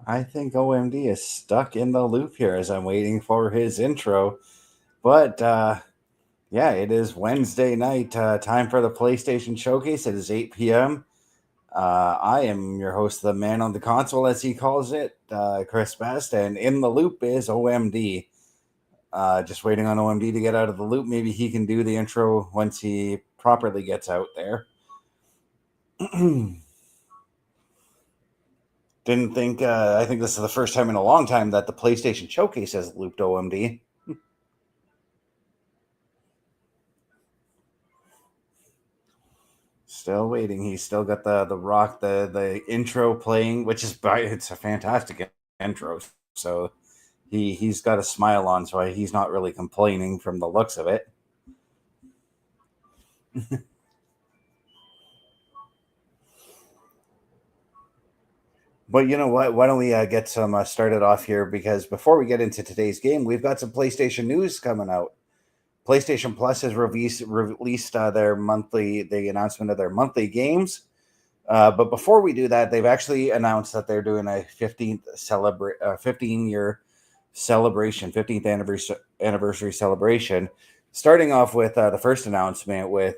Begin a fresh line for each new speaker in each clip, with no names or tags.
I think OMD is stuck in the loop here as I'm waiting for his intro. But yeah, it is Wednesday night, time for the PlayStation Showcase. It is 8 p.m. I am your host, the man on the console, as he calls it, Chris Best, and in the loop is OMD. Just waiting on OMD to get out of the loop. Maybe he can do the intro once he properly gets out there. Didn't think. I think this is the first time in a long time that the PlayStation Showcase has looped OMD. Still waiting. He's still got the intro playing, which is it's a fantastic intro. So he's got a smile on, so he's not really complaining from the looks of it. But you know what? Why don't we get some started off here? Because before we get into today's game, we've got some PlayStation news coming out. PlayStation Plus has released the announcement of their monthly games. But before we do that, they've actually announced that they're doing a 15-year celebration, 15th anniversary celebration. Starting off with the first announcement with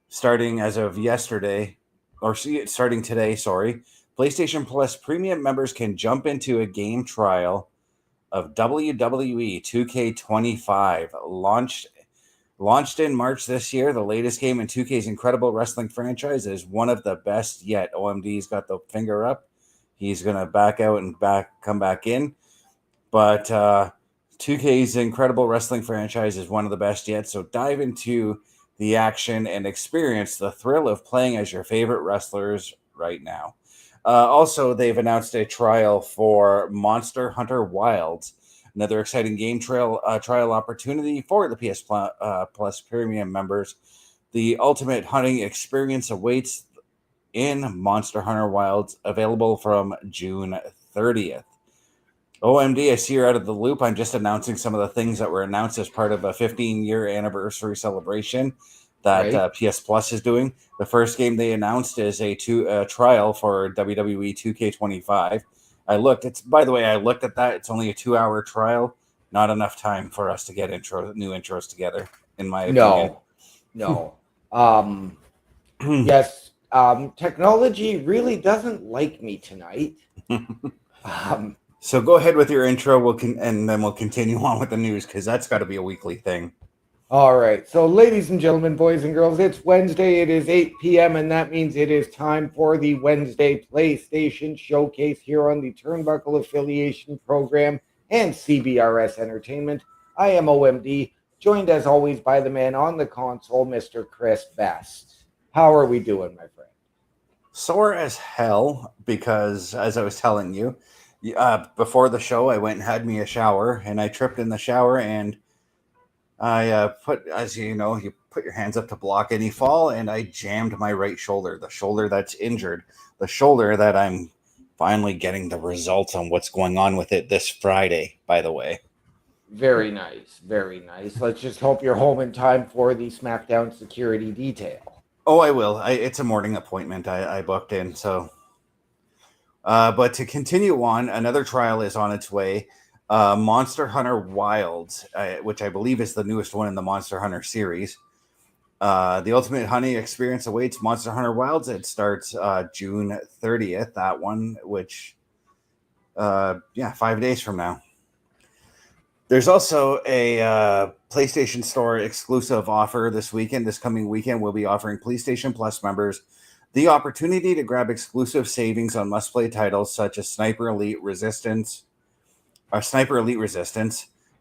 starting as of yesterday, or starting today, sorry, PlayStation Plus premium members can jump into a game trial of WWE 2K25, launched in March this year. The latest game in 2K's incredible wrestling franchise is one of the best yet. OMD's got the finger up. He's going to back out and come back in. But 2K's incredible wrestling franchise is one of the best yet. So dive into the action and experience the thrill of playing as your favorite wrestlers right now. Also, they've announced a trial for Monster Hunter Wilds, another exciting game trial opportunity for the PS Plus premium members. The ultimate hunting experience awaits in Monster Hunter Wilds, available from June 30th. OMD, I see you're out of the loop. I'm just announcing some of the things that were announced as part of a 15-year anniversary celebration that
Right.
PS Plus is doing. The first game they announced is a trial for WWE 2K25. I looked at that. It's only a 2-hour trial. Not enough time for us to get new intros together, in my opinion.
No, no. Yes, technology really doesn't like me tonight. Um,
So go ahead with your intro. And then we'll continue on with the news because that's got to be a weekly thing.
all right. So, ladies and gentlemen, boys and girls, it's Wednesday. It is 8 p.m., and that means it is time for the Wednesday PlayStation Showcase here on the Turnbuckle Affiliation Program and CBRS Entertainment. I am OMD, joined as always by the man on the console, Mr. Chris Best. How are we doing, my friend?
Sore as hell because, as I was telling you, before the show, I went and had me a shower, and I tripped in the shower, and I as you know, you put your hands up to block any fall, and I jammed my right shoulder, the shoulder that's injured, the shoulder that I'm finally getting the results on what's going on with it this Friday, by the way.
Very nice, very nice. Let's just hope you're home in time for the SmackDown security detail.
Oh, I will. It's a morning appointment I booked in, so. But to continue on, another trial is on its way. Monster Hunter Wilds, which I believe is the newest one in the Monster Hunter series. The ultimate hunting experience awaits Monster Hunter Wilds. It starts June 30th, that one, which, 5 days from now. There's also a PlayStation Store exclusive offer this weekend. This coming weekend, we'll be offering PlayStation Plus members the opportunity to grab exclusive savings on must-play titles such as Sniper Elite Resistance,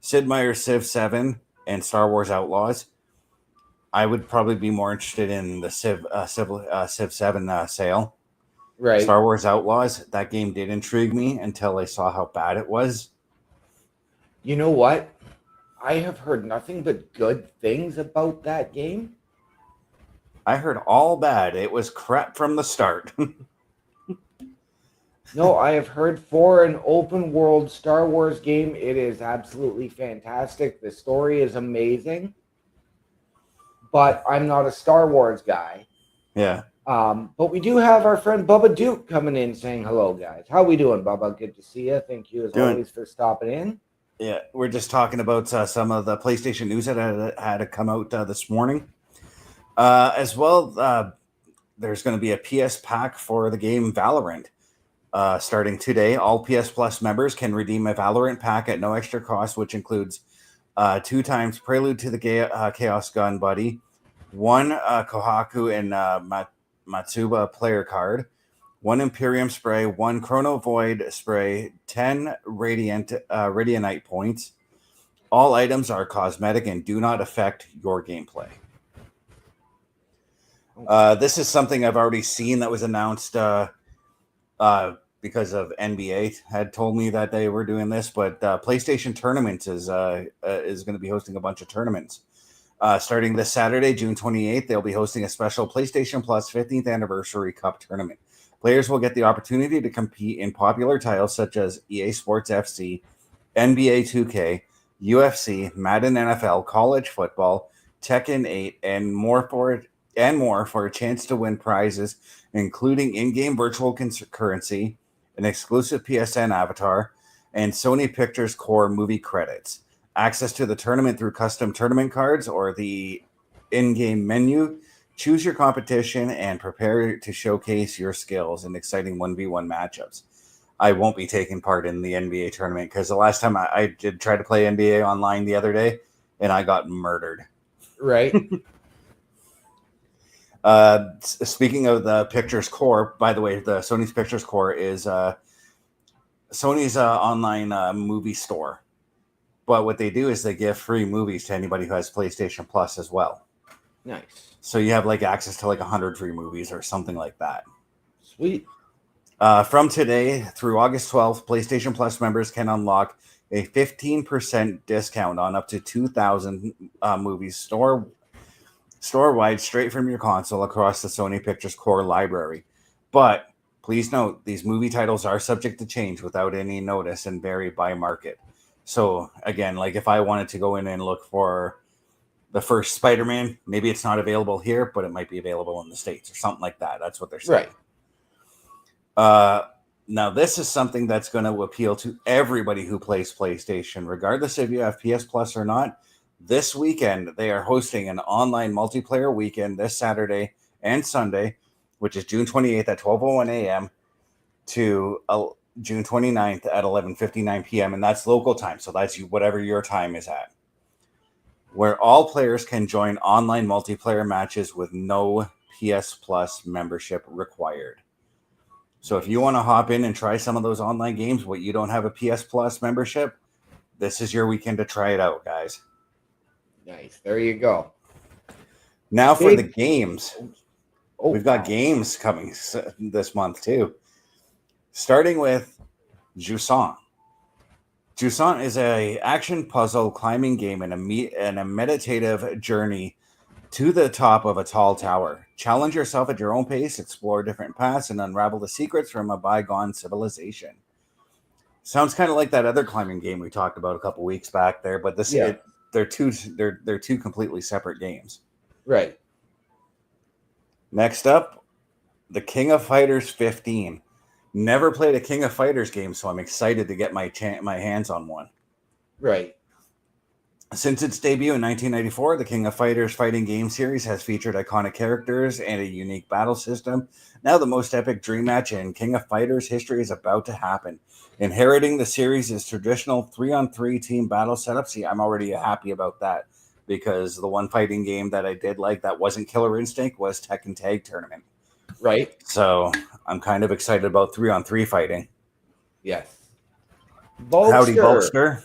Sid Meier's Civ 7, and Star Wars Outlaws. I would probably be more interested in the Civ 7 sale.
Right.
Star Wars Outlaws, that game did intrigue me until I saw how bad it was.
You know what? I have heard nothing but good things about that game.
I heard all bad. It was crap from the start.
No, I have heard for an open world Star Wars game, it is absolutely fantastic. The story is amazing. But I'm not a Star Wars guy.
Yeah.
But we do have our friend Bubba Duke coming in saying hello, guys. How we doing, Bubba? Good to see you. Thank you, as always, for stopping in.
Yeah, we're just talking about some of the PlayStation news that had to come out this morning. As well, there's going to be a PS pack for the game Valorant. Starting today, all PS Plus members can redeem a Valorant pack at no extra cost, which includes 2 times Prelude to the Chaos Gun Buddy, 1 Kohaku and Matsuba player card, 1 Imperium spray, 1 Chrono Void spray, 10 Radianite points. All items are cosmetic and do not affect your gameplay. This is something I've already seen that was announced because of NBA had told me that they were doing this, but PlayStation Tournaments is going to be hosting a bunch of tournaments. Starting this Saturday, June 28th, they'll be hosting a special PlayStation Plus 15th Anniversary Cup tournament. Players will get the opportunity to compete in popular titles such as EA Sports FC, NBA 2K, UFC, Madden NFL, college football, Tekken 8, and more for a chance to win prizes, including in-game virtual currency, an exclusive PSN avatar, and Sony Pictures Core movie credits. Access to the tournament through custom tournament cards or the in-game menu. Choose your competition and prepare to showcase your skills in exciting 1v1 matchups. I won't be taking part in the NBA tournament because the last time I did try to play NBA online the other day, and I got murdered.
Right.
Speaking of the Pictures Core, by the way, the Sony's Pictures Core is Sony's online movie store. But what they do is they give free movies to anybody who has PlayStation Plus as well.
Nice.
So you have access to 100 free movies or something like that.
Sweet.
From today through August 12th, PlayStation Plus members can unlock a 15% discount on up to 2,000 movies store-wide straight from your console across the Sony Pictures Core library. But please note, these movie titles are subject to change without any notice and vary by market. So again, if I wanted to go in and look for the first Spider-Man, maybe it's not available here, but it might be available in the States or something like that. That's what they're saying.
Right.
Now, this is something that's going to appeal to everybody who plays PlayStation, regardless if you have PS Plus or not. This weekend, they are hosting an online multiplayer weekend this Saturday and Sunday, which is June 28th at 12:01 a.m. to June 29th at 11:59 p.m. And that's local time. So that's whatever your time is at, where all players can join online multiplayer matches with no PS Plus membership required. So if you want to hop in and try some of those online games, but you don't have a PS Plus membership, this is your weekend to try it out, guys.
Nice. There you go.
Now for the games. We've got games coming this month too. Starting with Jusant. Jusant is a action puzzle climbing game and a meditative journey to the top of a tall tower. Challenge yourself at your own pace, explore different paths, and unravel the secrets from a bygone civilization. Sounds kind of like that other climbing game we talked about a couple weeks back there, but they're two completely separate games.
Right.
Next up, the King of Fighters 15. Never played a King of Fighters game, so I'm excited to get my hands on one.
Right.
Since its debut in 1994, the King of Fighters fighting game series has featured iconic characters and a unique battle system. Now the most epic dream match in King of Fighters history is about to happen. Inheriting the series' traditional 3-on-3 team battle setup. See, I'm already happy about that, because the one fighting game that I did like that wasn't Killer Instinct was Tekken Tag Tournament.
Right.
So I'm kind of excited about 3-on-3 fighting.
Yes.
Howdy, Bulkster.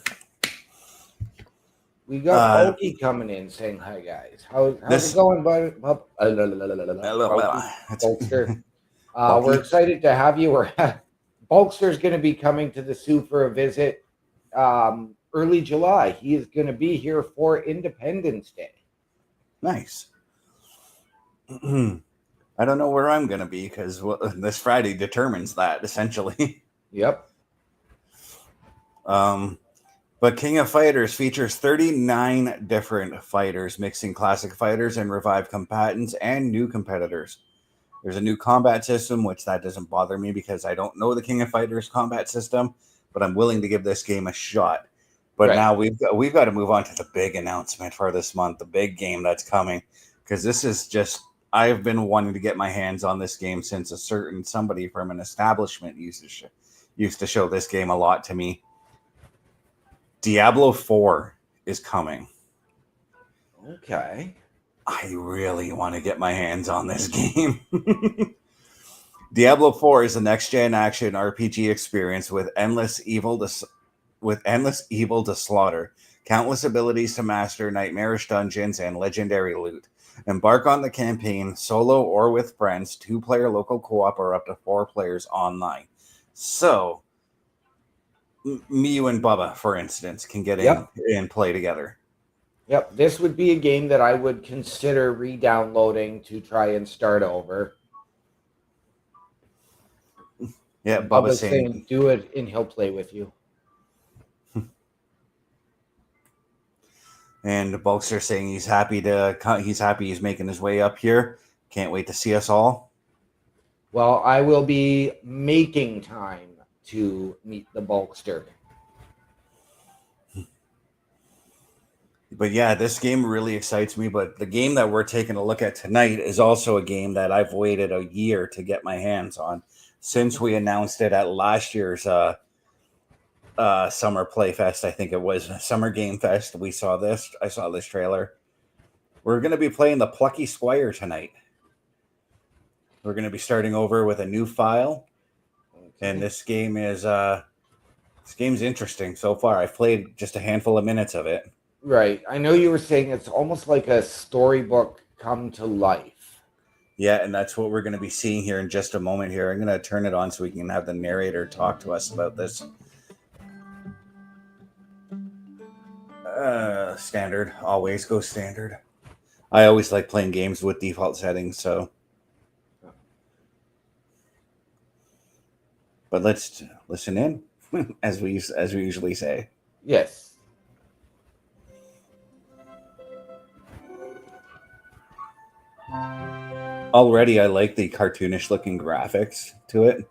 We got Bulky coming in saying hi, guys. How's it going, bud? Bulkster. We're excited to have you. Bulkster's going to be coming to the Sioux for a visit early July. He is going to be here for Independence Day. Nice.
I don't know where I'm going to be because this Friday determines that, essentially.
Yep.
But King of Fighters features 39 different fighters, mixing classic fighters and revived combatants and new competitors. There's a new combat system, which that doesn't bother me because I don't know the King of Fighters combat system, but I'm willing to give this game a shot. But
Right.
now we've got to move on to the big announcement for this month, the big game that's coming, because this is just I've been wanting to get my hands on this game since a certain somebody from an establishment used to show this game a lot to me. Diablo 4 is coming.
Okay.
I really want to get my hands on this game. Diablo 4 is a next-gen action RPG experience with endless evil to slaughter, countless abilities to master, nightmarish dungeons, and legendary loot. Embark on the campaign solo or with friends, 2-player local co-op, or up to 4 players online. So, me, you, and Bubba, for instance, can get in and play together.
Yep, this would be a game that I would consider re-downloading to try and start over.
Yeah, Bubba's
saying do it and he'll play with you.
And Bulkster saying he's happy he's making his way up here. Can't wait to see us all.
Well, I will be making time to meet the Bulkster.
But yeah, this game really excites me. But the game that we're taking a look at tonight is also a game that I've waited a year to get my hands on since we announced it at last year's Summer Play Fest. I think it was Summer Game Fest. I saw this trailer. We're going to be playing the Plucky Squire tonight. We're going to be starting over with a new file. Okay. And this game's interesting so far. I've played just a handful of minutes of it.
Right. I know you were saying it's almost like a storybook come to life.
Yeah, and that's what we're going to be seeing here in just a moment here. I'm going to turn it on so we can have the narrator talk to us about this. Standard. Always go standard. I always like playing games with default settings, so. But let's listen in, as we usually say.
Yes.
Already, I like the cartoonish looking graphics to it.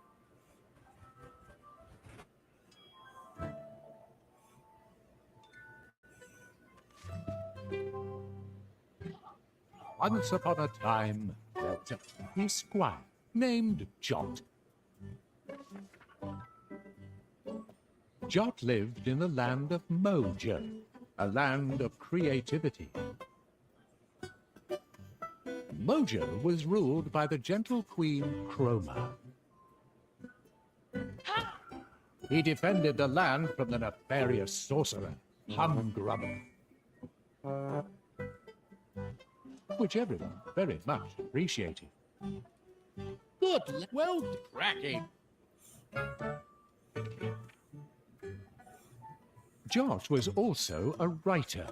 Once upon a time, there was a Plucky Squire named Jot. Jot lived in the land of Mojo, a land of creativity. Mojo was ruled by the gentle queen Chroma. He defended the land from the nefarious sorcerer, Humgrubber, which everyone very much appreciated. Good, well, cracking. Jot was also a writer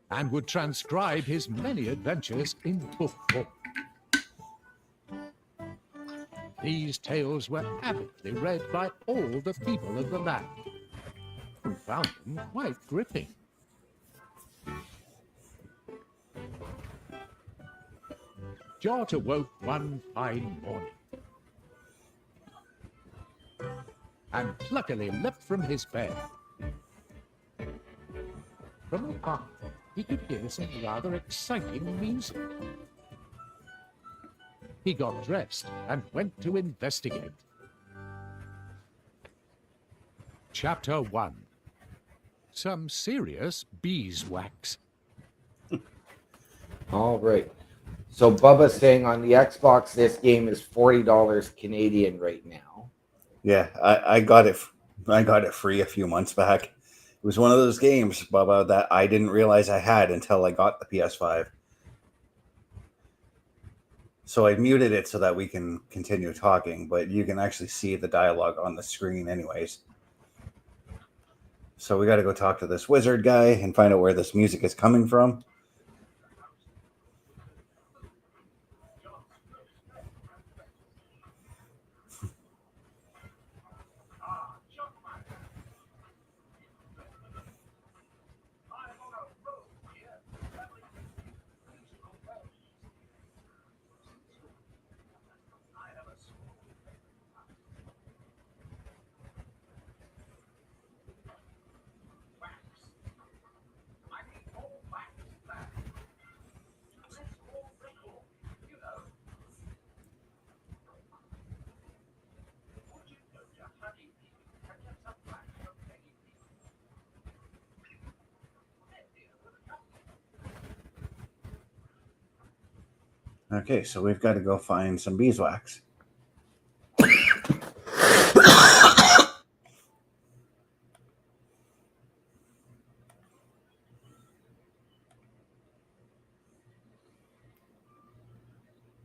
and would transcribe his many adventures in book form. These tales were avidly read by all the people of the land, who found them quite gripping. Jot awoke one fine morning and pluckily leapt from his bed. From above, he could hear some rather exciting music. He got dressed and went to investigate. Chapter 1. Some serious beeswax.
All right. So Bubba's saying on the Xbox, this game is $40 Canadian right now.
Yeah, I got it. I got it free a few months back. It was one of those games, Bubba, that I didn't realize I had until I got the PS5. So I muted it so that we can continue talking, but you can actually see the dialogue on the screen anyways. So we got to go talk to this wizard guy and find out where this music is coming from. Okay, so we've got to go find some beeswax.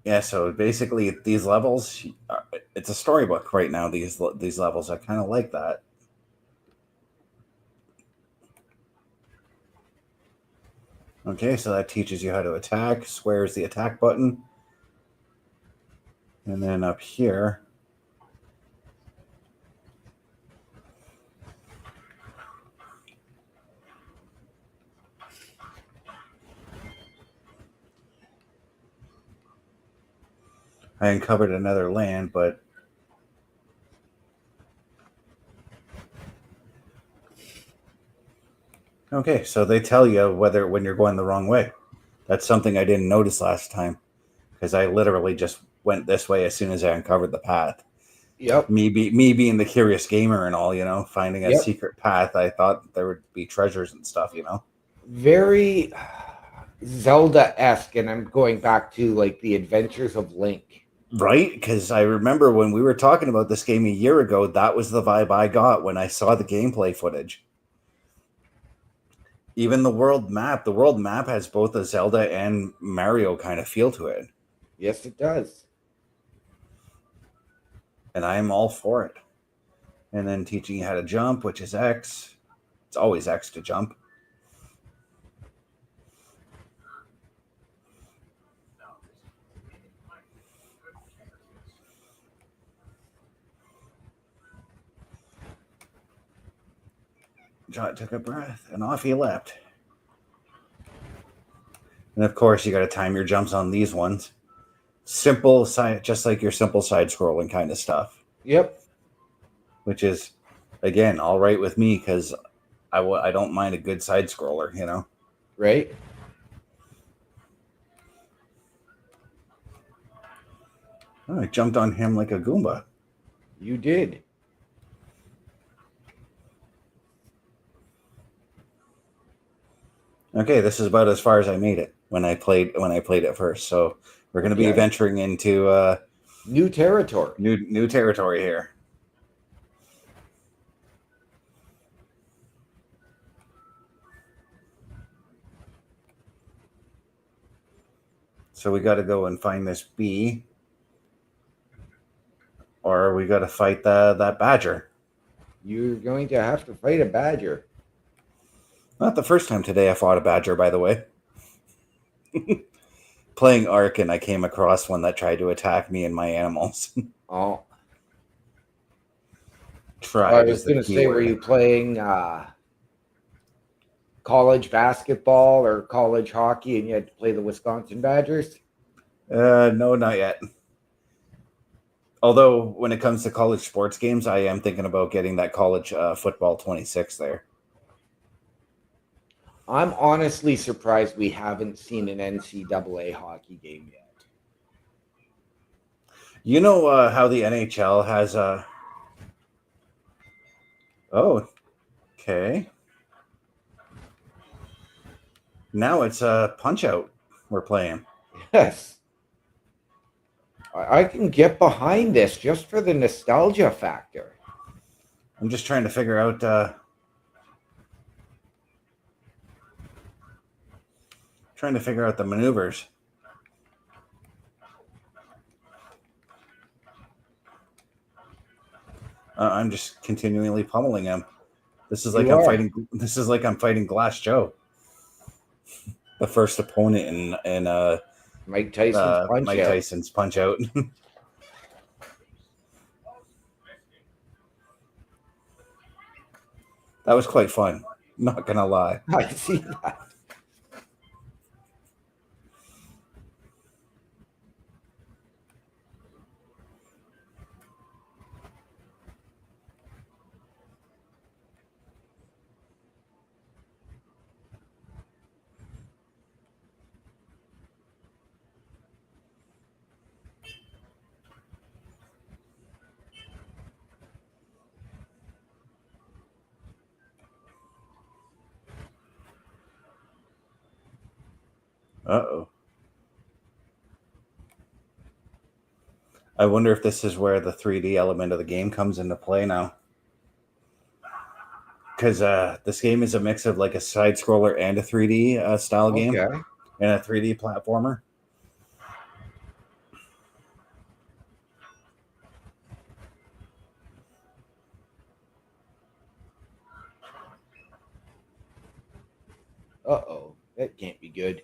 Yeah, so basically these levels, it's a storybook right now. These levels, I kind of like that. Okay, so that teaches you how to attack. Square is the attack button. And then up here, I uncovered another land, but okay, so they tell you when you're going the wrong way. That's something I didn't notice last time because I literally just went this way as soon as I uncovered the path.
Yep.
Me being the curious gamer and all, finding a secret path, I thought there would be treasures and stuff,
Very Zelda-esque, and I'm going back to like the Adventures of Link.
Right? Because I remember when we were talking about this game a year ago, that was the vibe I got when I saw the gameplay footage. Even the world map has both a Zelda and Mario kind of feel to it.
Yes, it does.
And I'm all for it. And then teaching you how to jump, which is X. It's always X to jump. John took a breath and off he leapt. And of course, you got to time your jumps on these ones. Simple side, just like your simple side scrolling kind of stuff.
Yep.
Which is, again, all right with me because I don't mind a good side scroller,
Right.
Oh, I jumped on him like a Goomba.
You did.
Okay, this is about as far as I made it when I played it first. So we're going to be venturing into
new territory.
New territory here. So we got to go and find this bee, or we got to fight that badger.
You're going to have to fight a badger.
Not the first time today I fought a badger, by the way. Playing Ark, and I came across one that tried to attack me and my animals.
Oh.
Tried.
I was going to say, were you playing college basketball or college hockey and you had to play the Wisconsin Badgers?
No, not yet. Although when it comes to college sports games, I am thinking about getting that college football 26 there.
I'm honestly surprised we haven't seen an NCAA hockey game yet.
You know how the NHL has a... Oh, okay. Now it's a Punch-Out we're playing.
Yes. I can get behind this just for the nostalgia factor.
I'm just trying to figure out... the maneuvers. I'm just continually pummeling him. This is like I'm fighting Glass Joe, the first opponent in
Mike Tyson's
Punch-Out. That was quite fun. Not gonna lie.
I see that.
Uh-oh. I wonder if this is where the 3D element of the game comes into play now. Because this game is a mix of like a side scroller and a 3D style game
Okay.
and a 3D platformer.
Uh-oh. That can't be good.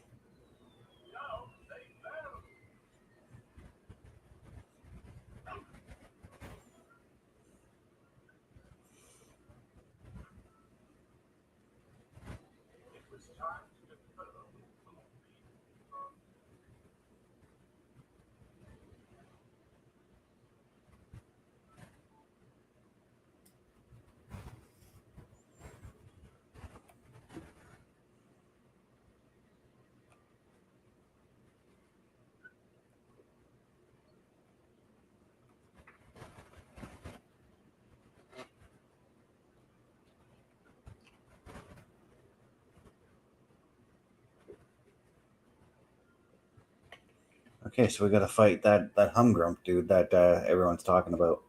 Okay, so we got to fight that humgrump dude that everyone's talking about.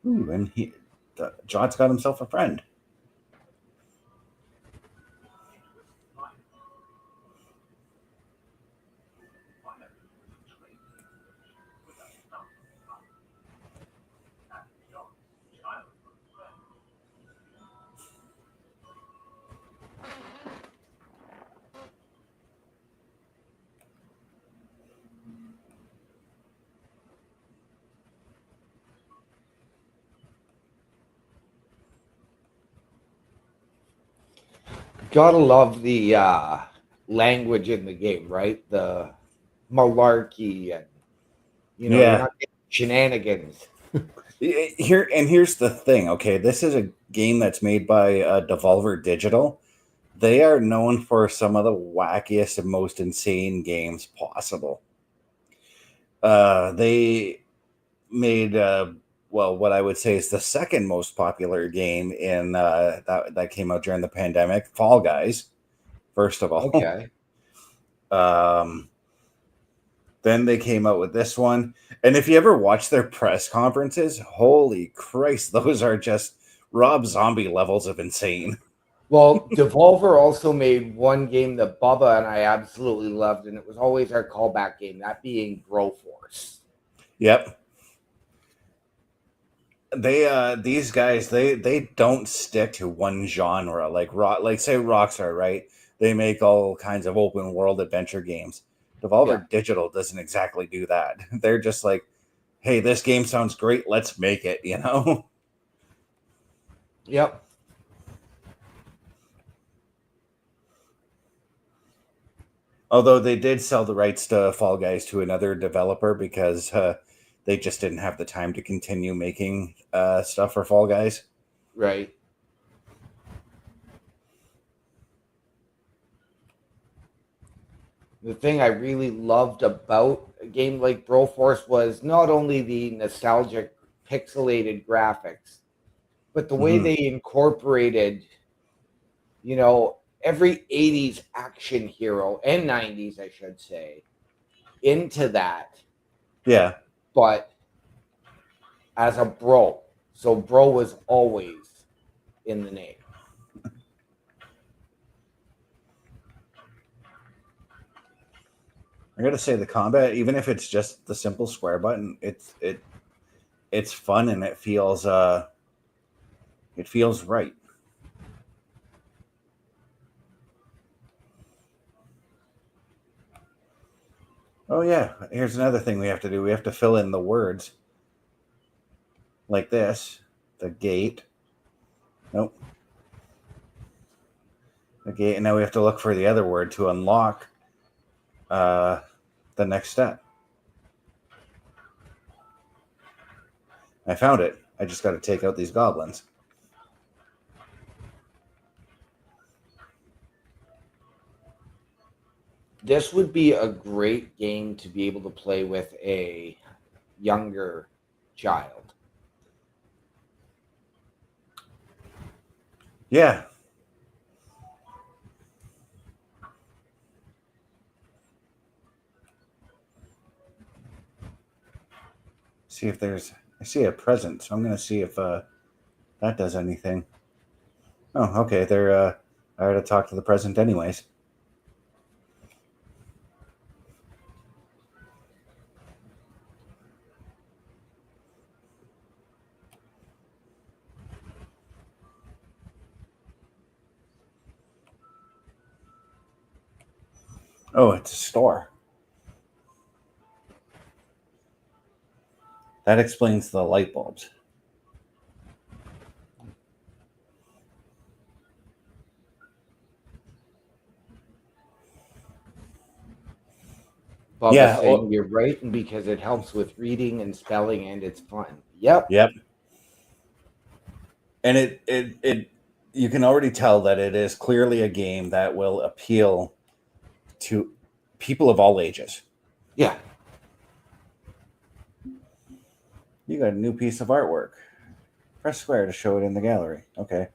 Ooh, and Jot's got himself a friend.
Gotta love the language in the game, right? The malarkey and you're
Yeah.
not getting shenanigans.
Here's the thing. Okay, this is a game that's made by Devolver Digital. They are known for some of the wackiest and most insane games possible. They made what I would say is the second most popular game in that came out during the pandemic, Fall Guys. First of all,
Okay.
then they came out with this one, and if you ever watch their press conferences, holy Christ, those are just Rob Zombie levels of insane.
Well, Devolver also made one game that Bubba and I absolutely loved, and it was always our callback game, that being Broforce.
Yep. They these guys they don't stick to one genre like say Rockstar, right? They make all kinds of open world adventure games. Devolver
Yeah.
Digital doesn't exactly do that. They're just like, hey, this game sounds great, let's make it, you know?
Yep.
Although they did sell the rights to Fall Guys to another developer because they just didn't have the time to continue making stuff for Fall Guys.
Right. The thing I really loved about a game like Broforce was not only the nostalgic pixelated graphics, but the way
Mhm.
they incorporated, every 80s action hero and 90s, I should say, into that,
Yeah.
but as a bro. So bro was always in the name.
I gotta say the combat, even if it's just the simple square button, it's fun and it feels right. Oh yeah, here's another thing we have to do. We have to fill in the words like this. The gate. Nope. The gate, and now we have to look for the other word to unlock uh, the next step. I found it. I just got to take out these goblins.
This would be a great game to be able to play with a younger child.
Yeah. see if there's. I see a present, so I'm going to see if that does anything. Oh, okay. I had to talk to the present anyways. Oh, it's a store. That explains the light bulbs.
Bubba
Yeah,
saying you're right, and because it helps with reading and spelling, and it's fun. Yep.
Yep. And it you can already tell that it is clearly a game that will appeal to people of all ages.
Yeah.
You got a new piece of artwork. Press square to show it in the gallery. Okay.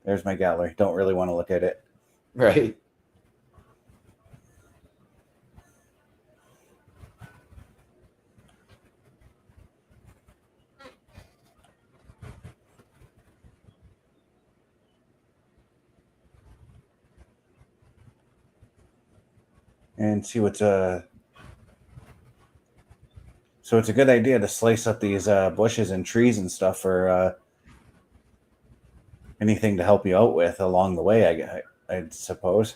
There's my gallery. Don't really want to look at it.
Right.
And see what's so it's a good idea to slice up these bushes and trees and stuff for anything to help you out with along the way, I suppose.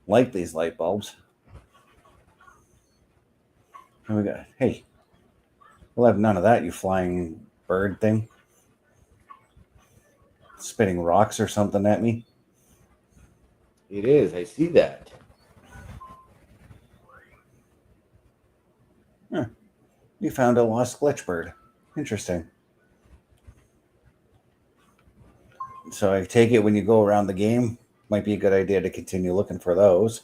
Like these light bulbs. And we got, hey, we'll have none of that, you flying bird thing. Spitting rocks or something at me.
It is. I see that.
Huh. You found a lost glitch bird. Interesting. So I take it when you go around the game, might be a good idea to continue looking for those.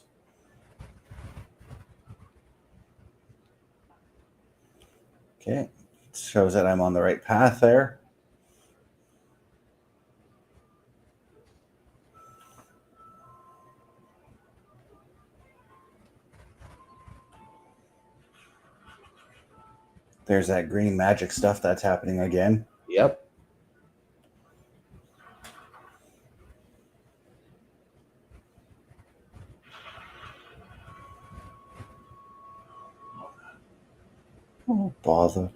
Okay. Shows that I'm on the right path there. There's that green magic stuff that's happening again.
Yep.
Oh, bother.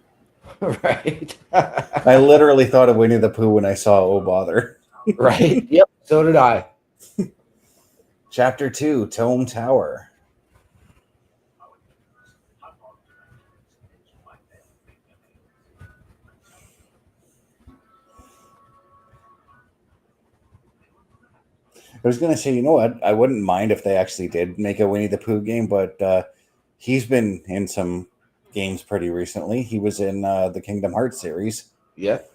Right.
I literally thought of Winnie the Pooh when I saw Oh Bother.
Right. Yep. So did I.
Chapter 2, Tome Tower. I was going to say, you know what? I wouldn't mind if they actually did make a Winnie the Pooh game, but he's been in some games pretty recently. He was in the Kingdom Hearts series.
Yep.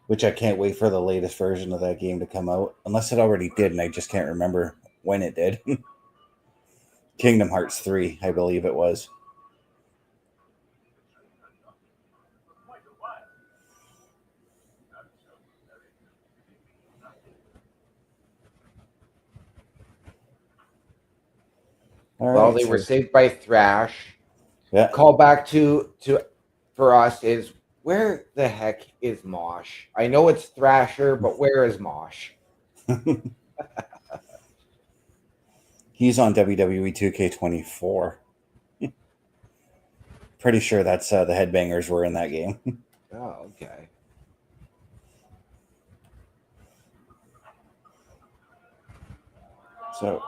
Which I can't wait for the latest version of that game to come out. Unless it already did, and I just can't remember when it did. Kingdom Hearts 3, I believe it was. All
Well,
right,
they
so,
were saved by Thrash.
yeah.
Call back to for us is, where the heck is Mosh? I know it's Thrasher, but where is Mosh?
He's on WWE 2K24. Pretty sure that's the Headbangers were in that game.
Oh, okay.
So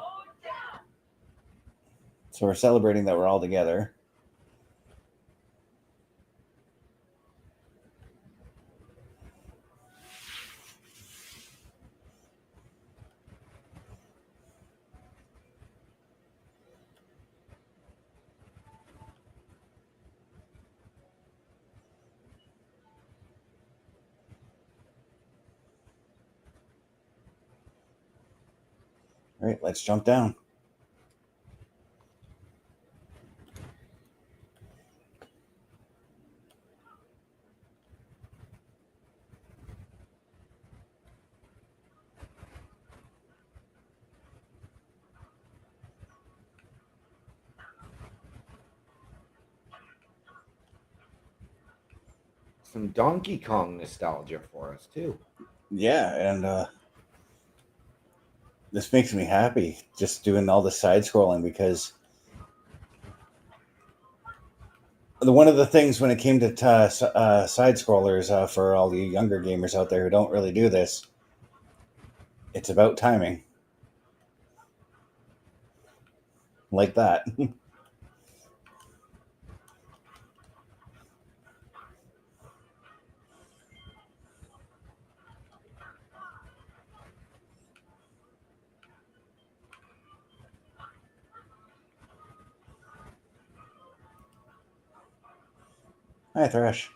we're celebrating that we're all together. All right, let's jump down.
some Donkey Kong nostalgia for us too.
Yeah, and this makes me happy just doing all the side scrolling, because one of the things when it came to side scrollers, for all you younger gamers out there who don't really do this, it's about timing. Like that. Hi, Thresh.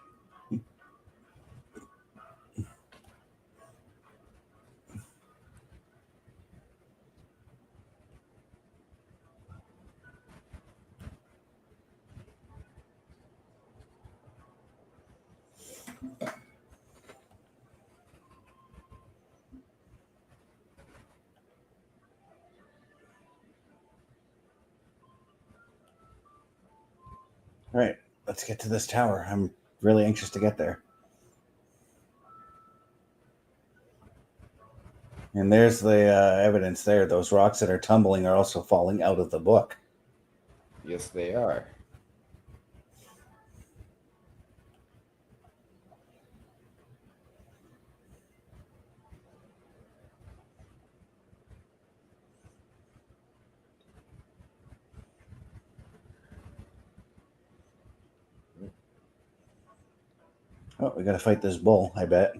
All right, let's get to this tower. I'm really anxious to get there. And there's the evidence there. Those rocks that are tumbling are also falling out of the book.
Yes, they are.
Oh, we got to fight this bull, I bet.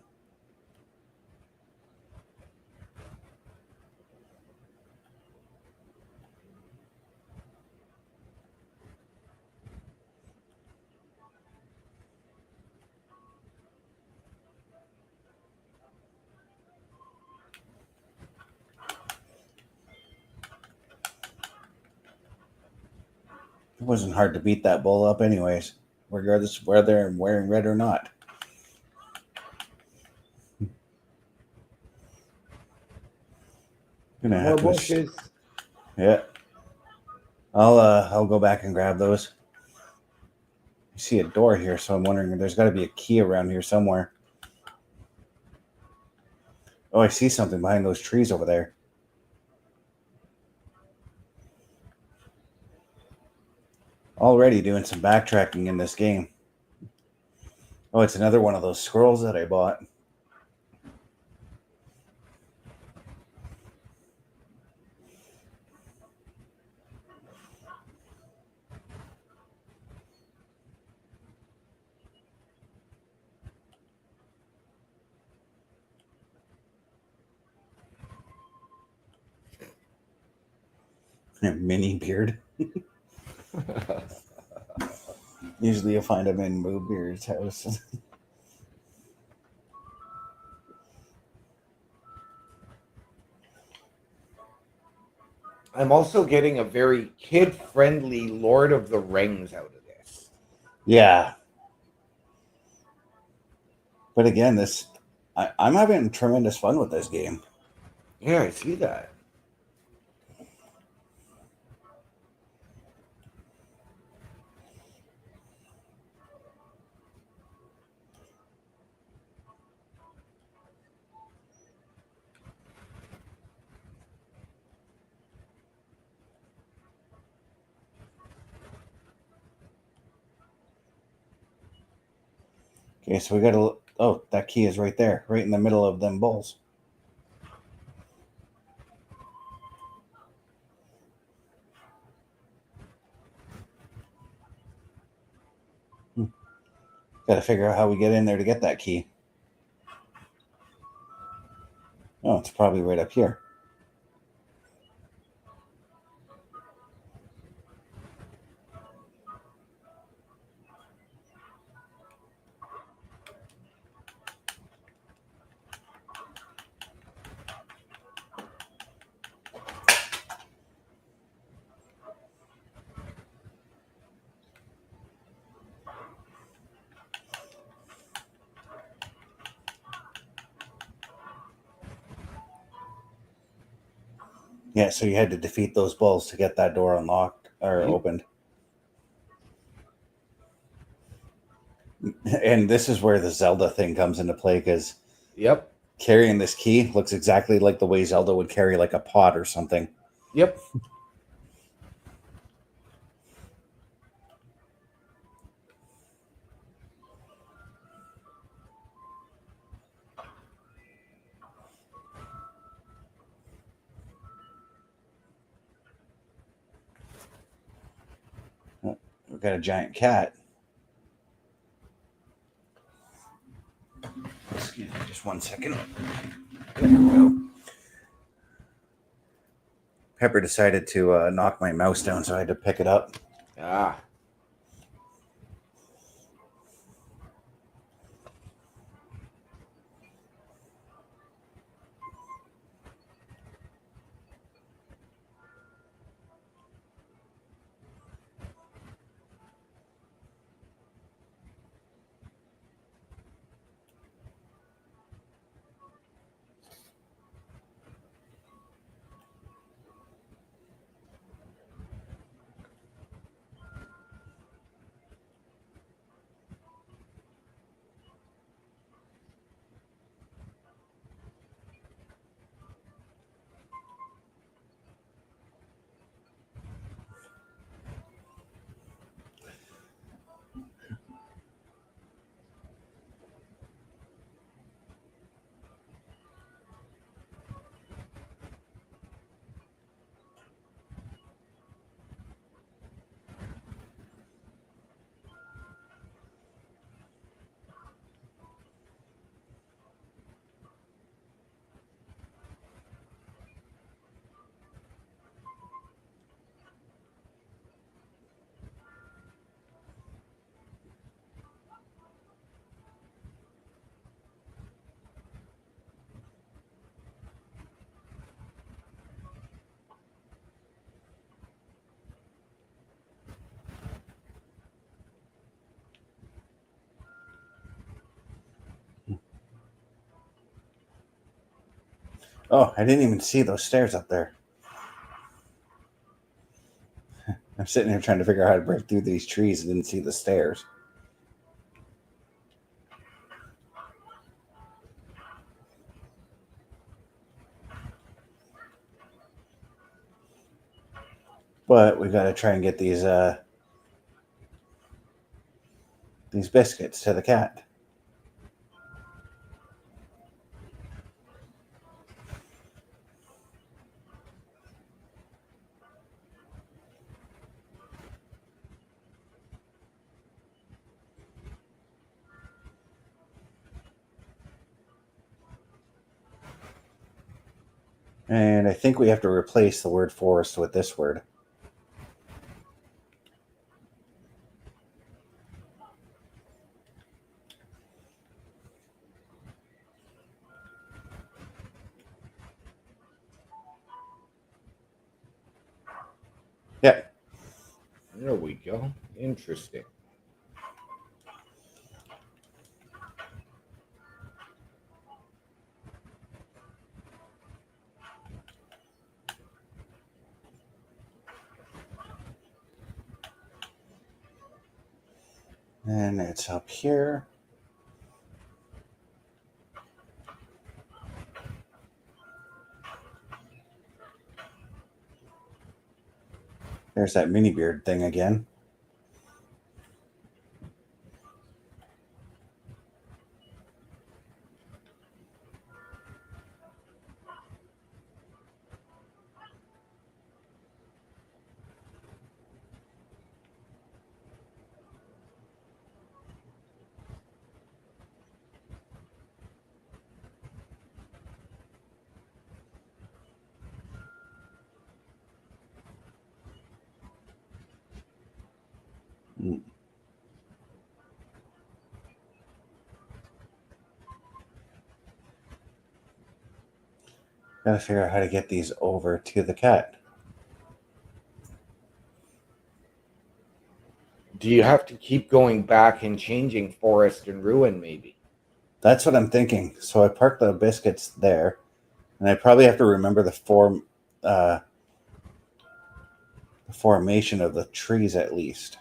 It wasn't hard to beat that bull up anyways, regardless of whether I'm wearing red or not. Gonna
More
have to
bushes.
Yeah. I'll go back and grab those. I see a door here, so I'm wondering, there's got to be a key around here somewhere. Oh, I see something behind those trees over there. Already doing some backtracking in this game. Oh, it's another one of those scrolls that I bought. Mini beard. Usually you'll find them in Moo Beard's house.
I'm also getting a very kid-friendly Lord of the Rings out of this.
Yeah. But again, I'm having tremendous fun with this game.
Yeah, I see that.
Okay, so we got to... Oh, that key is right there, right in the middle of them bowls. Got to figure out how we get in there to get that key. Oh, it's probably right up here. Yeah, so you had to defeat those bulls to get that door unlocked or opened. And this is where the Zelda thing comes into play, because
Yep.
carrying this key looks exactly like the way Zelda would carry like a pot or something.
Yep.
We've got a giant cat. Excuse me, just 1 second. There we go. Pepper decided to knock my mouse down, so I had to pick it up.
Ah.
Oh, I didn't even see those stairs up there. I'm sitting here trying to figure out how to break through these trees and didn't see the stairs. But we got to try and get these biscuits to the cat. And I think we have to replace the word forest with this word. Yeah.
There we go. Interesting.
And it's up here. There's that mini beard thing again. Gotta figure out how to get these over to the cat.
Do you have to keep going back and changing forest and ruin, maybe?
That's what I'm thinking. So I parked the biscuits there, and I probably have to remember the formation of the trees at least.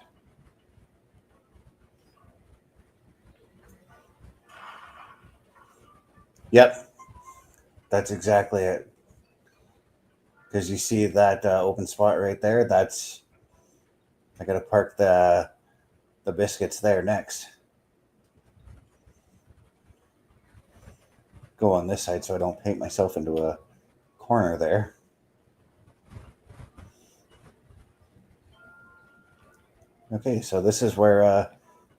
Yep, that's exactly it. Because you see that open spot right there. I got to park the biscuits there next. Go on this side so I don't paint myself into a corner there. Okay, so this is where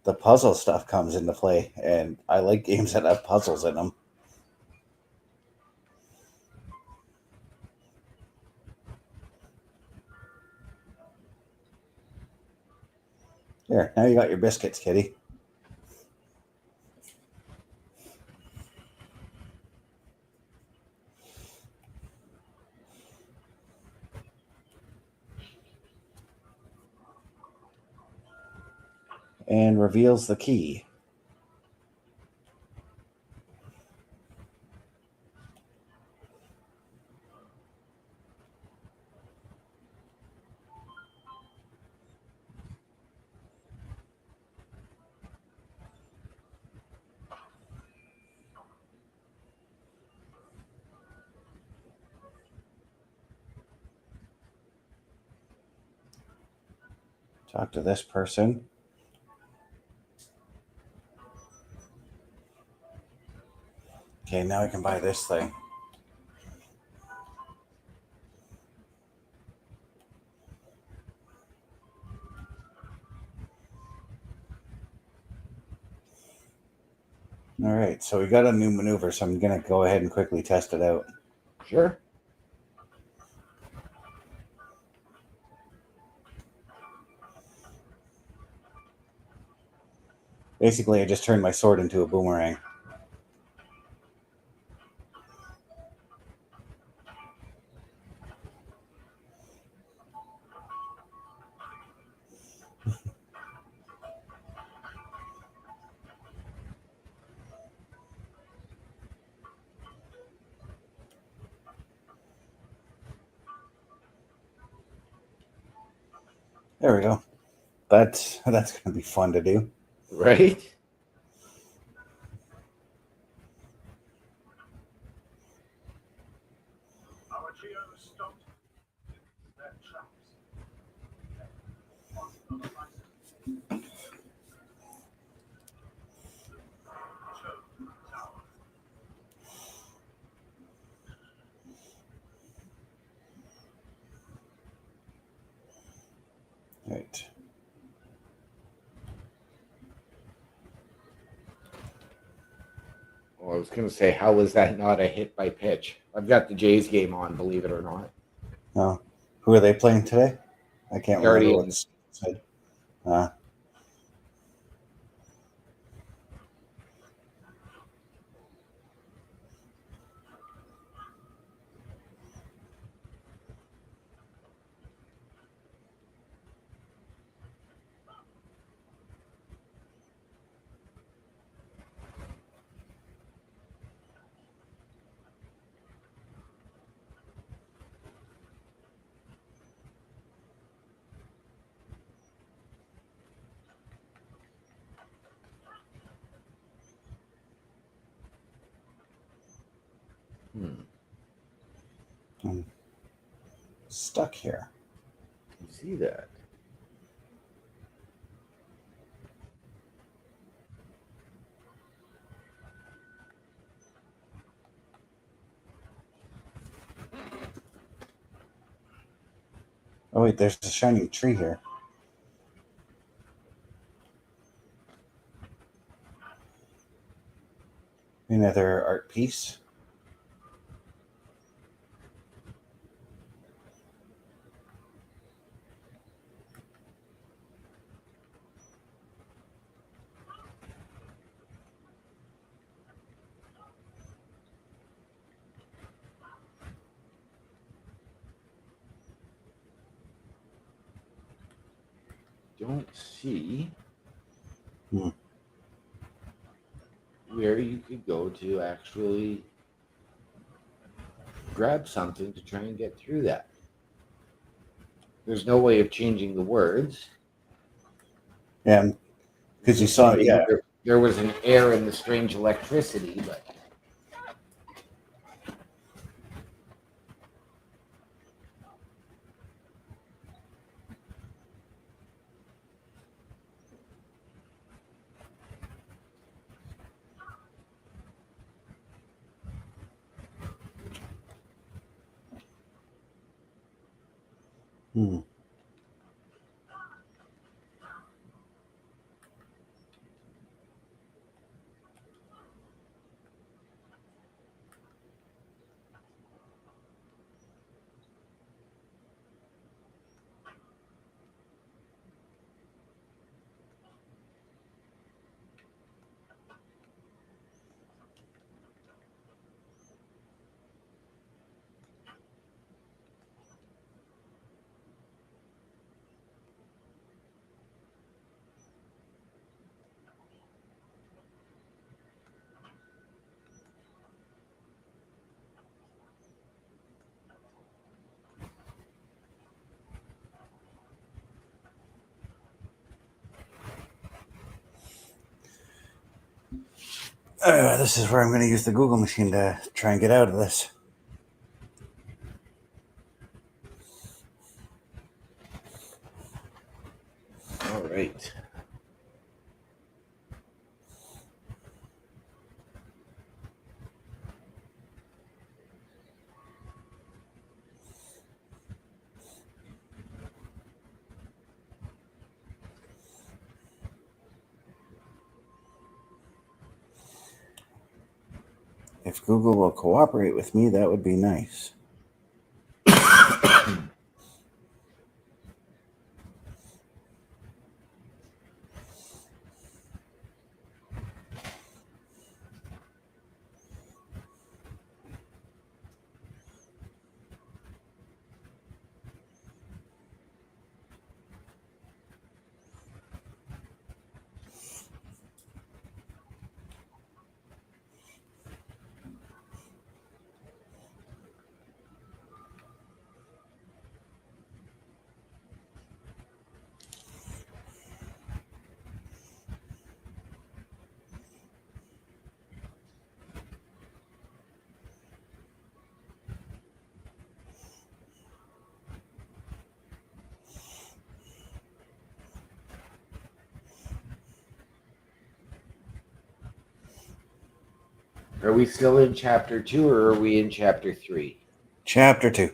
the puzzle stuff comes into play, and I like games that have puzzles in them. There, now you got your biscuits, kitty. And reveals the key. Talk to this person. Okay, now I can buy this thing. All right, so we got a new maneuver, so I'm going to go ahead and quickly test it out.
Sure.
Basically, I just turned my sword into a boomerang. There we go. That's going to be fun to do.
Right?
Right.
Well, I was going to say, how was that not a hit by pitch? I've got the Jays game on, believe it or not.
Oh, who are they playing today? I can't remember what
Guardians.
said. I'm stuck here.
You see that?
Oh, wait, there's a shining tree here. Another art piece.
Don't see
Hmm.
where you could go to actually grab something to try and get through that. There's no way of changing the words.
Yeah, because you saw, yeah.
There was an error in the strange electricity, but
Hmm. This is where I'm going to use the Google machine to try and get out of this.
All right.
If Google will cooperate with me, that would be nice.
Are we still in chapter 2 or are we in chapter 3?
Chapter 2.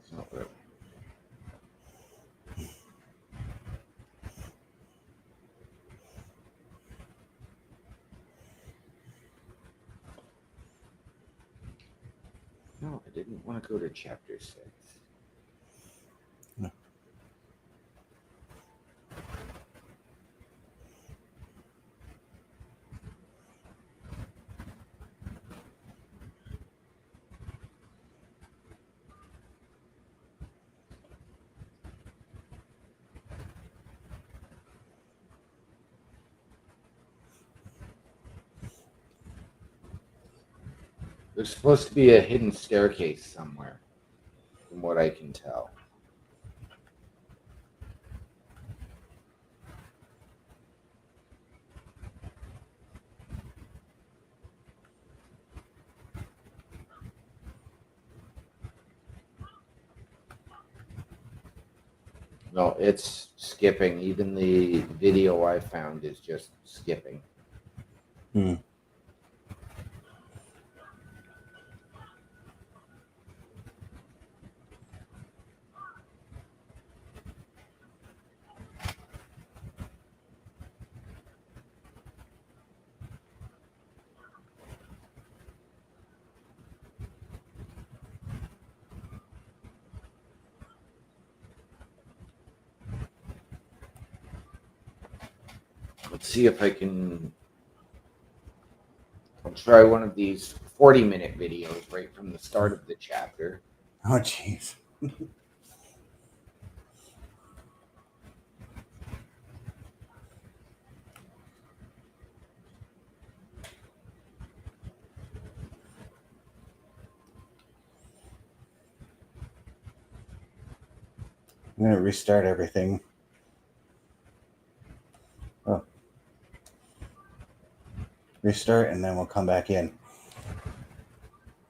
That's not right. No, I didn't want to go to chapter 6.
No.
There's supposed to be a hidden staircase somewhere, from what I can tell. No, it's skipping. Even the video I found is just skipping.
Hmm.
Let's see if I can. I'll try one of these 40-minute videos right from the start of the chapter.
Oh, jeez. I'm going to restart everything. Oh. Restart, and then we'll come back in.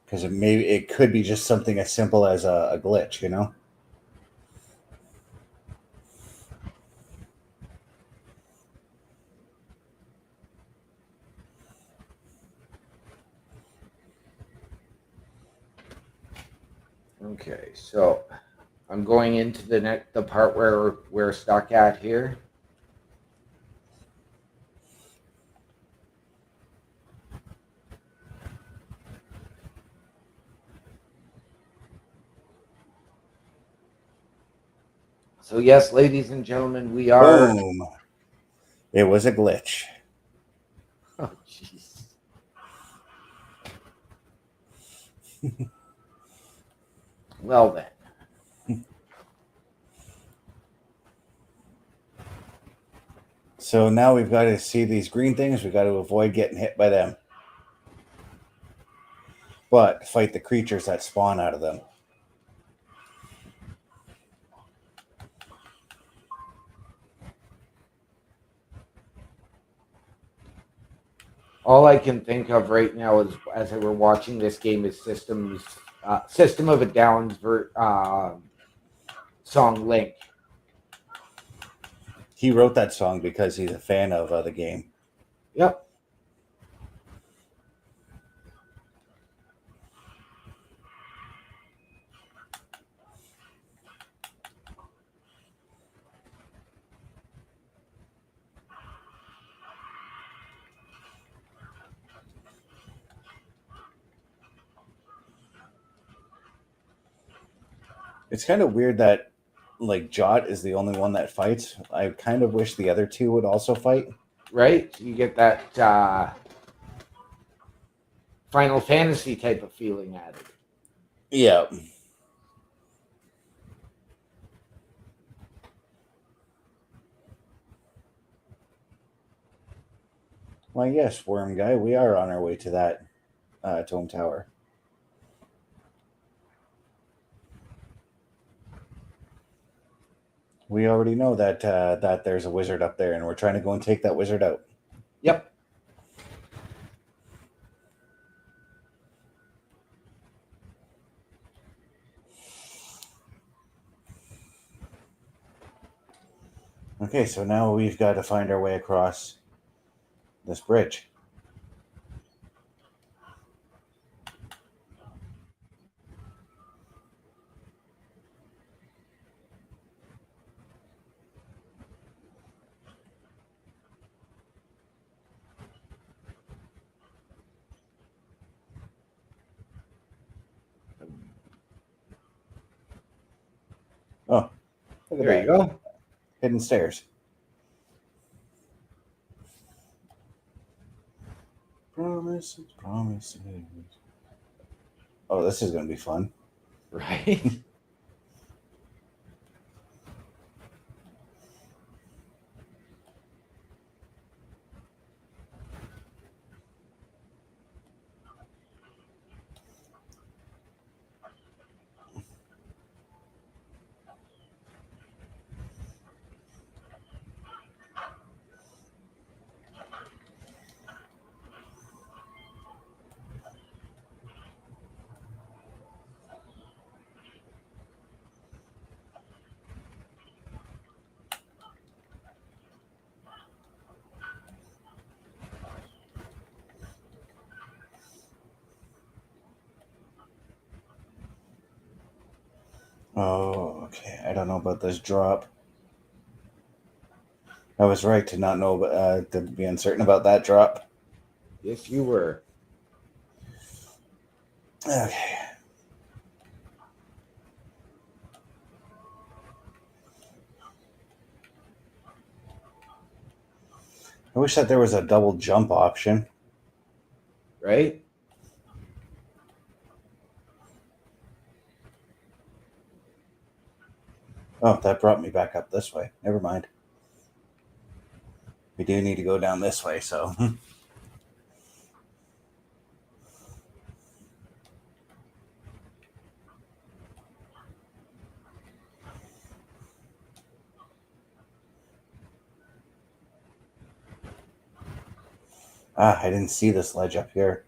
Because it could be just something as simple as a glitch, you know?
Okay, so I'm going into the part where we're stuck at here. So yes, ladies and gentlemen, we are.
Boom. It was a glitch.
Oh, jeez. Well then.
So now we've got to see these green things. We've got to avoid getting hit by them. But fight the creatures that spawn out of them.
All I can think of right now is, as I were watching this game, is System of a Down's song Link.
He wrote that song because he's a fan of the game.
Yep.
It's kind of weird that like Jot is the only one that fights. I kind of wish the other two would also fight.
Right? You get that Final Fantasy type of feeling at it.
Yeah. Well, yes, Worm Guy, we are on our way to that Tome Tower. We already know that that there's a wizard up there, and we're trying to go and take that wizard out.
Yep.
Okay, so now we've got to find our way across this bridge. Oh, look at
There
that.
you go.
Hidden stairs. Promises, promises. Oh, this is going to be fun.
Right?
Oh, okay. I don't know about this drop. I was right to not know, to be uncertain about that drop.
Yes, you were.
Okay. I wish that there was a double jump option.
Right?
Oh, that brought me back up this way. Never mind. We do need to go down this way, so. I didn't see this ledge up here.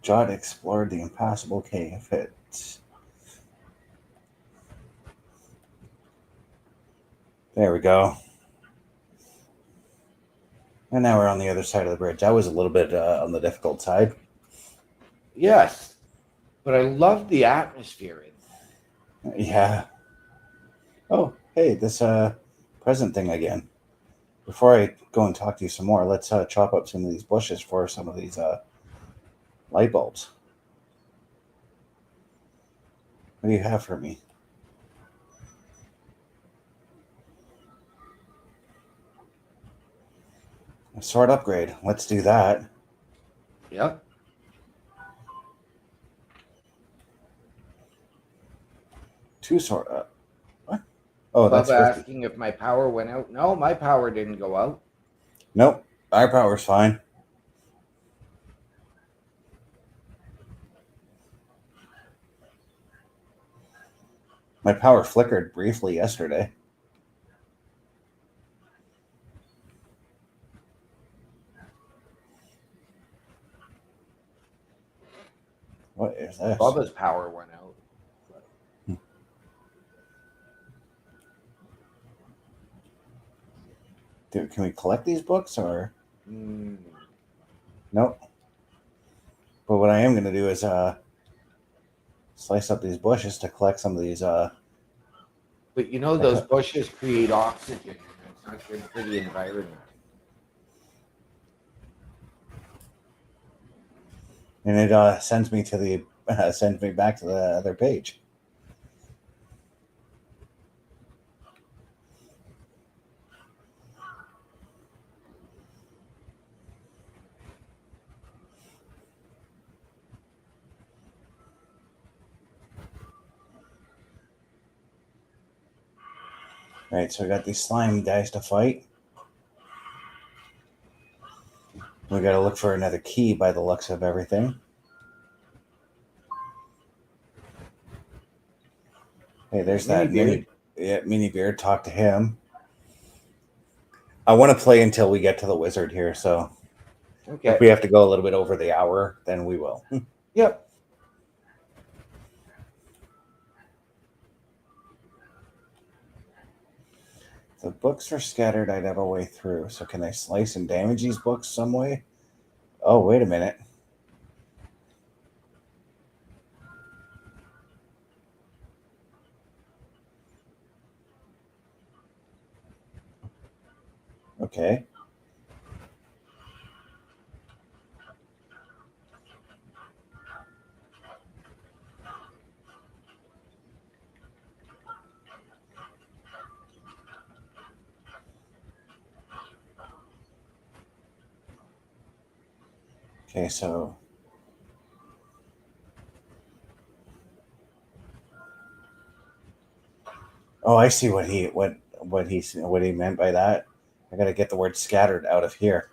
Jot explored the impassable cave. There we go. And now we're on the other side of the bridge. That was a little bit on the difficult side.
Yes. But I love the atmosphere in there.
Yeah. Oh, hey, this present thing again. Before I go and talk to you some more, let's chop up some of these bushes for some of these light bulbs. What do you have for me? A sword upgrade. Let's do that.
Yep.
Two sword. What? Oh,
Above
that's 50.
asking if my power went out. No, my power didn't go out.
Nope. Our power's fine. My power flickered briefly yesterday. What is this?
Bubba's power went out.
Dude, can we collect these books or?
Mm.
Nope. But what I am going to do is slice up these bushes to collect some of these.
But you know, those bushes create oxygen. And it's not good for the environment.
And it sends me to the sends me back to the other page. All right, so we got these slime guys to fight. We got to look for another key by the looks of everything. Hey, there's that mini beard. Talk to him. I want to play until we get to the wizard here, so
Okay.
if we have to go a little bit over the hour, then we will.
Yep.
The books are scattered. I'd have a way through. So can I slice and damage these books some way? Oh, wait a minute. Okay. Okay, so oh, I see what he meant by that. I got to get the word scattered out of here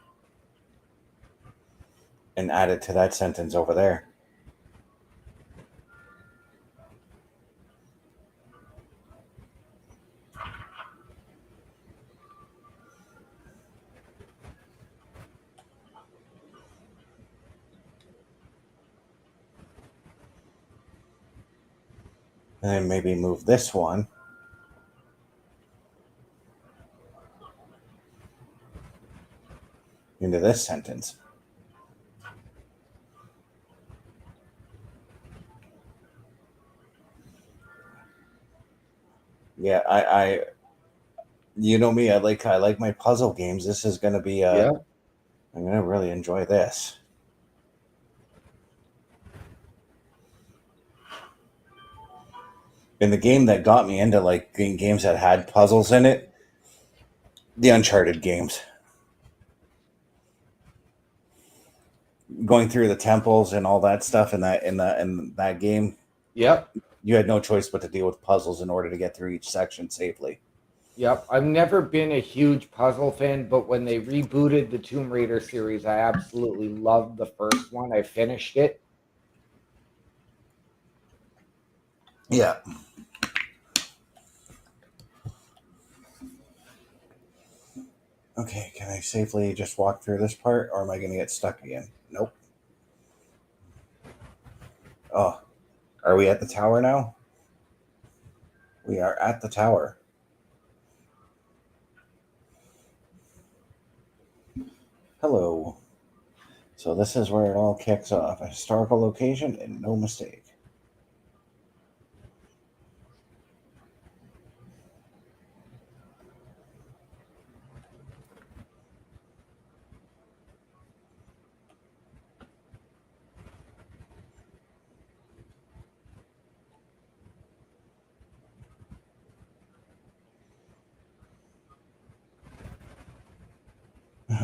and add it to that sentence over there. And then maybe move this one into this sentence. Yeah, I you know me, I like my puzzle games. This is gonna be
Yeah.
I'm gonna really enjoy this. And the game that got me into like games that had puzzles in it, the Uncharted games. Going through the temples and all that stuff in that game,
Yep.
you had no choice but to deal with puzzles in order to get through each section safely.
Yep. I've never been a huge puzzle fan, but when they rebooted the Tomb Raider series, I absolutely loved the first one. I finished it.
Yeah. Okay, can I safely just walk through this part, or am I going to get stuck again? Nope. Oh, are we at the tower now? We are at the tower. Hello. So this is where it all kicks off. A historical location and no mistake.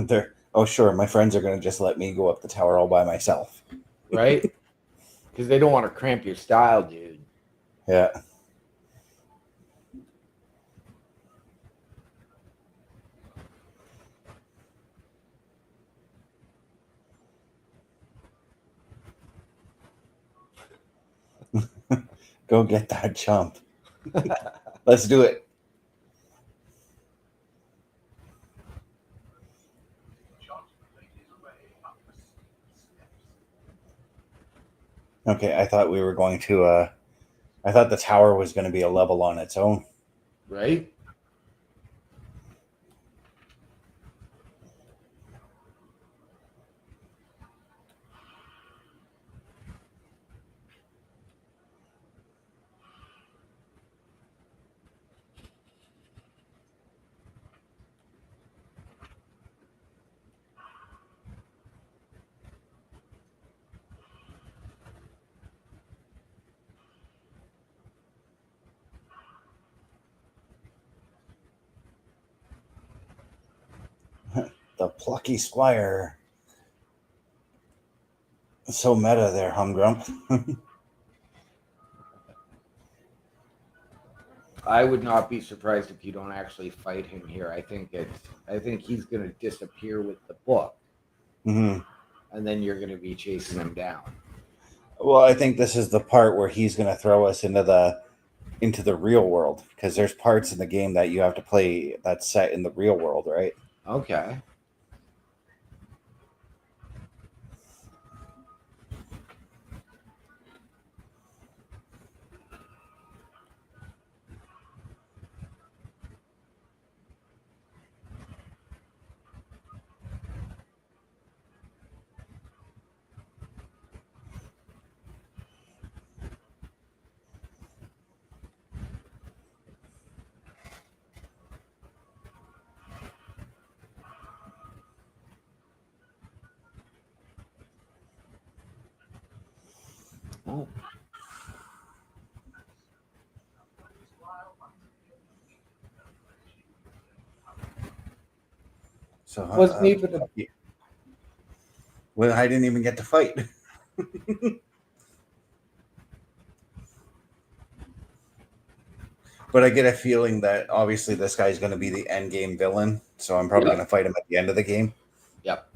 There. Oh, sure. My friends are going to just let me go up the tower all by myself.
Right? Because they don't want to cramp your style, dude.
Yeah. Go get that jump. Let's do it. Okay, I thought we were going to I thought the tower was going to be a level on its own.
Right?
The Plucky Squire. So meta there, Humgrump.
I would not be surprised if you don't actually fight him here. I think he's gonna disappear with the book,
Hmm.
and then you're gonna be chasing him down.
Well, I think this is the part where he's going to throw us into the real world, because there's parts in the game that you have to play that's set in the real world, right?
Okay. Oh,
So,
wasn't even a
well, I didn't even get to fight. But I get a feeling that obviously this guy's going to be the end game villain, so I'm probably
Yep.
going to fight him at the end of the game.
Yep.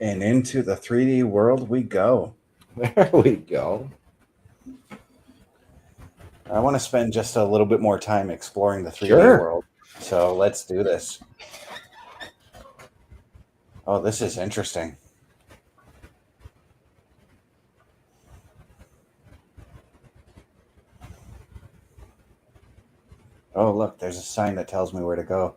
And into the 3D world we go.
There we go.
I want to spend just a little bit more time exploring the 3D
Sure.
world. So let's do this. Oh, this is interesting. Oh, look, there's a sign that tells me where to go.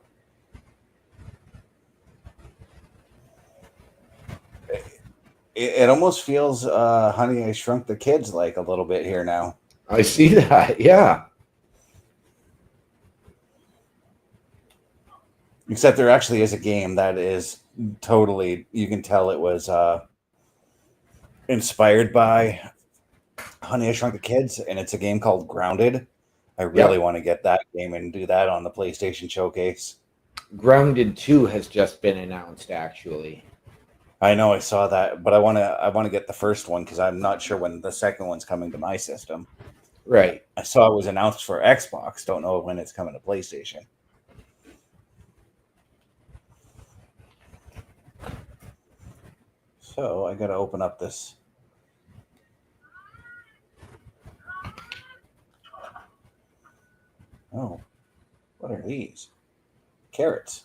It almost feels Honey, I Shrunk the Kids like a little bit here now.
I see that. Yeah.
Except there actually is a game that is totally, you can tell it was inspired by Honey, I Shrunk the Kids, and it's a game called Grounded. I really want to get that game and do that on the PlayStation Showcase.
Grounded 2 has just been announced, actually.
I know I saw that, but I want to get the first one because I'm not sure when the second one's coming to my system.
Right.
I saw it was announced for Xbox. Don't know when it's coming to PlayStation. So I got to open up this. Oh, what are these? Carrots.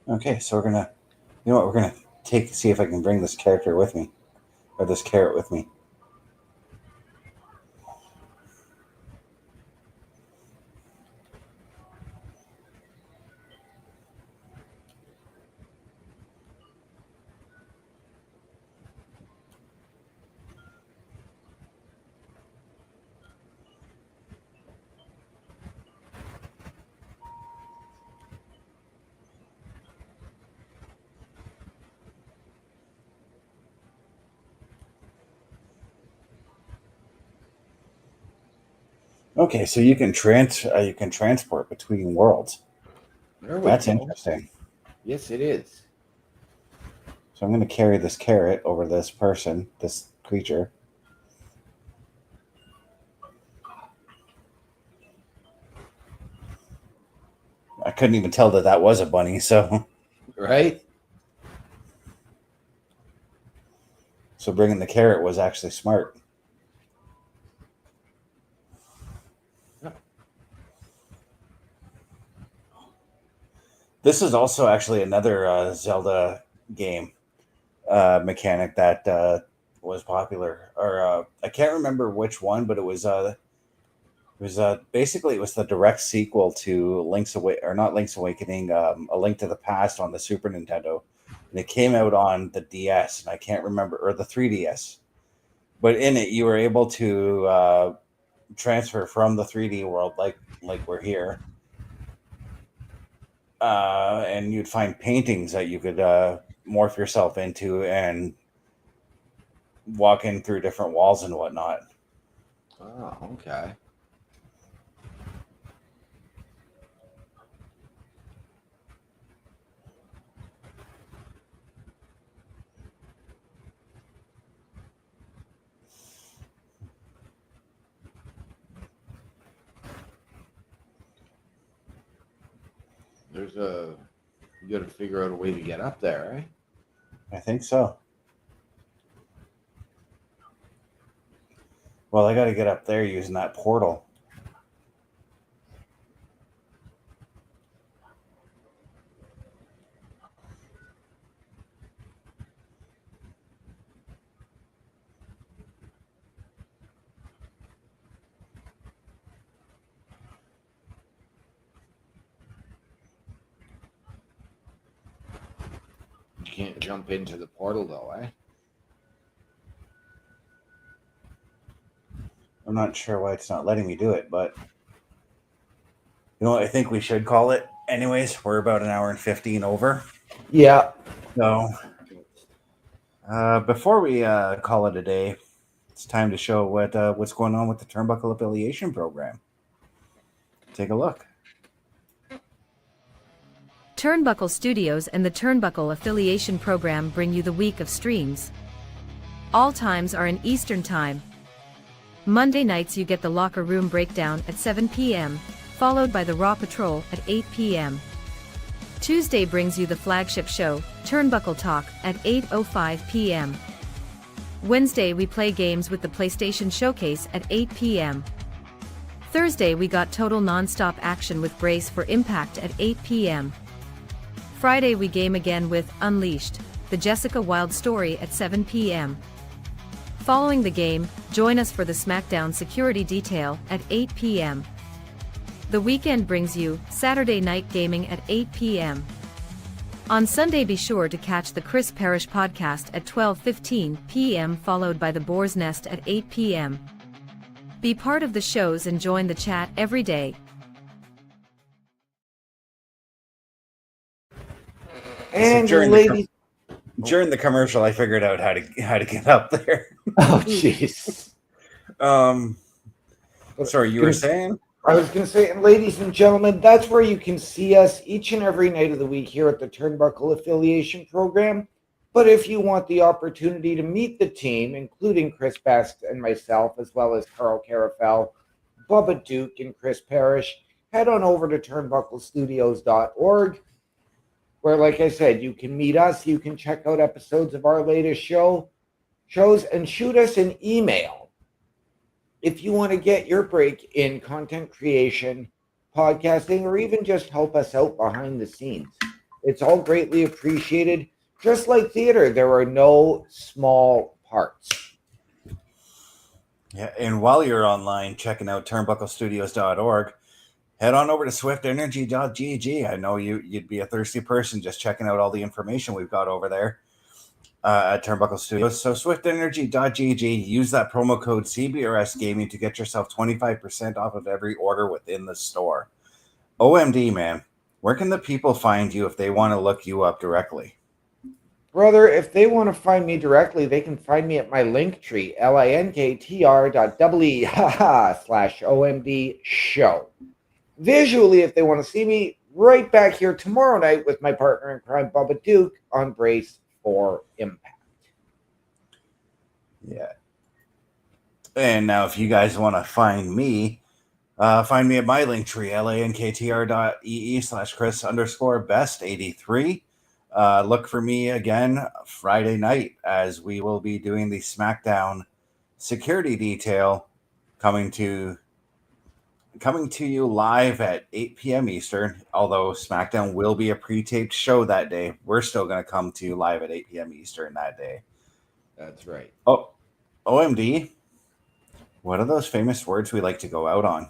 Okay, so we're gonna, you know what, we're gonna see if I can bring this character with me, or this carrot with me. Okay, so you can transport between worlds. That's interesting.
Yes, it is.
So I'm going to carry this carrot over this person, this creature. I couldn't even tell that was a bunny, so.
Right?
So bringing the carrot was actually smart. This is also actually another Zelda game mechanic that was popular, or I can't remember which one, but it was basically it was the direct sequel to not Link's Awakening, A Link to the Past on the Super Nintendo, and it came out on the DS, and I can't remember, or the 3DS. But in it, you were able to transfer from the 3D world, like we're here, and you'd find paintings that you could morph yourself into and walk in through different walls and whatnot.
Oh, okay. You got to figure out a way to get up there, right?
I think so. Well, I got to get up there using that portal.
You can't jump into the portal, though, eh?
I'm not sure why it's not letting me do it, but you know what I think we should call it? Anyways, we're about an hour and 15 over.
Yeah.
So before we call it a day, it's time to show what's going on with the Turnbuckle Affiliation Program. Take a look.
Turnbuckle Studios and the Turnbuckle Affiliation Program bring you the week of streams. All times are in Eastern Time. Monday nights you get the Locker Room Breakdown at 7 p.m., followed by the Raw Patrol at 8 p.m. Tuesday brings you the flagship show, Turnbuckle Talk, at 8:05 p.m. Wednesday we play games with the PlayStation ShowCase at 8 p.m. Thursday we got total non-stop action with Brace for Impact at 8 p.m. Friday we game again with Unleashed, the Jessica Wilde story at 7 p.m. Following the game, join us for the SmackDown Security Detail at 8 p.m. The weekend brings you Saturday Night Gaming at 8 p.m. On Sunday be sure to catch the Chris Parrish podcast at 12:15 p.m. followed by the Boar's Nest at 8 p.m. Be part of the shows and join the chat every day.
And
So
during
the commercial, I figured out how to get up there.
Oh, jeez.
Sorry, you were saying?
I was going to say, and ladies and gentlemen, that's where you can see us each and every night of the week here at the Turnbuckle Affiliation Program. But if you want the opportunity to meet the team, including Chris Best and myself, as well as Carl Carafel, Bubba Duke, and Chris Parrish, head on over to turnbucklestudios.org, where, like I said, you can meet us, you can check out episodes of our latest shows, and shoot us an email if you want to get your break in content creation, podcasting, or even just help us out behind the scenes. It's all greatly appreciated. Just like theater, there are no small parts.
Yeah, and while you're online checking out turnbucklestudios.org, head on over to swiftenergy.gg. I know you'd be a thirsty person just checking out all the information we've got over there at Turnbuckle Studios. So swiftenergy.gg, use that promo code CBRS Gaming to get yourself 25% off of every order within the store. OMD, man, where can the people find you if they want to look you up directly?
Brother, if they want to find me directly, they can find me at my Linktree, linktr.ee/OMDshow. Visually, if they want to see me, right back here tomorrow night with my partner in crime, Bubba Duke, on Brace for Impact.
Yeah. And now if you guys want to find me at my Linktree, linktr.ee/Chris_best83. Look for me again Friday night as we will be doing the SmackDown Security Detail coming to you live at 8 p.m. Eastern. Although SmackDown will be a pre-taped show that day, we're still going to come to you live at 8 p.m. Eastern that day.
That's right.
Oh, OMD. What are those famous words we like to go out on?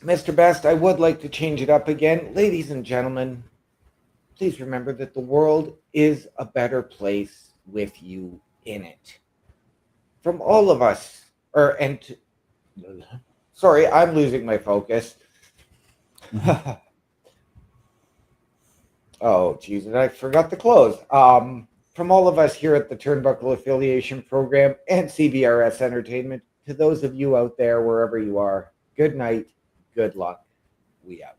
Mr. Best, I would like to change it up again. Ladies and gentlemen, please remember that the world is a better place with you in it. From all of us, sorry, I'm losing my focus. Oh, geez, and I forgot to close. From all of us here at the Turnbuckle Affiliation Program and CBRS Entertainment, to those of you out there, wherever you are, good night, good luck. We out.